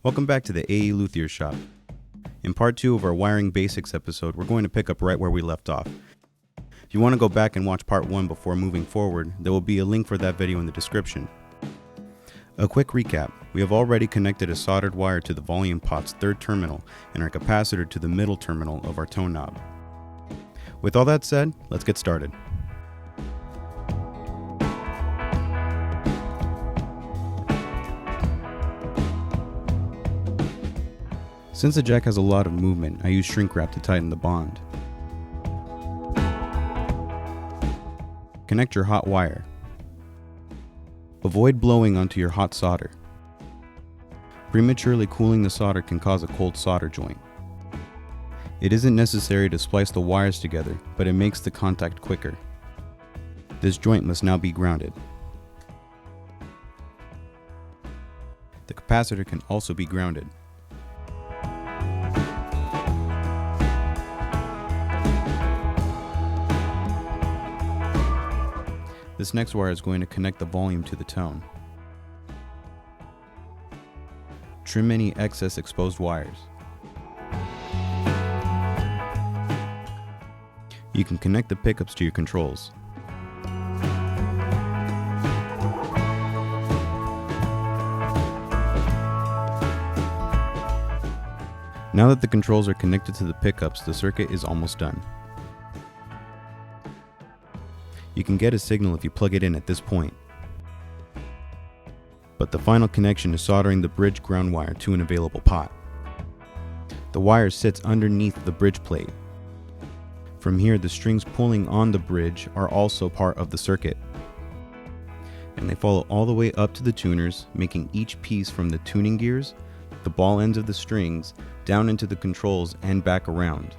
Welcome back to the AE Luthier Shop. In part 2 of our wiring basics episode, we're going to pick up right where we left off. If you want to go back and watch part 1 before moving forward, there will be a link for that video in the description. A quick recap, we have already connected a soldered wire to the volume pot's third terminal and our capacitor to the middle terminal of our tone knob. With all that said, let's get started. Since the jack has a lot of movement, I use shrink wrap to tighten the bond. Connect your hot wire. Avoid blowing onto your hot solder. Prematurely cooling the solder can cause a cold solder joint. It isn't necessary to splice the wires together, but it makes the contact quicker. This joint must now be grounded. The capacitor can also be grounded. This next wire is going to connect the volume to the tone. Trim any excess exposed wires. You can connect the pickups to your controls. Now that the controls are connected to the pickups, the circuit is almost done. You can get a signal if you plug it in at this point. But the final connection is soldering the bridge ground wire to an available pot. The wire sits underneath the bridge plate. From here, the strings pulling on the bridge are also part of the circuit. And they follow all the way up to the tuners, making each piece from the tuning gears, the ball ends of the strings, down into the controls and back around.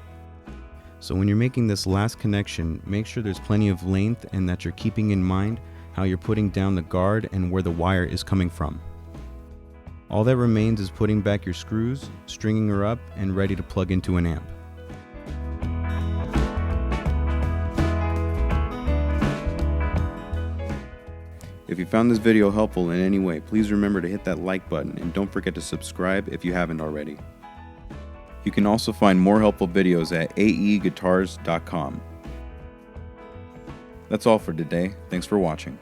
So when you're making this last connection, make sure there's plenty of length and that you're keeping in mind how you're putting down the guard and where the wire is coming from. All that remains is putting back your screws, stringing her up, and ready to plug into an amp. If you found this video helpful in any way, please remember to hit that like button and don't forget to subscribe if you haven't already. You can also find more helpful videos at aeguitars.com. That's all for today. Thanks for watching.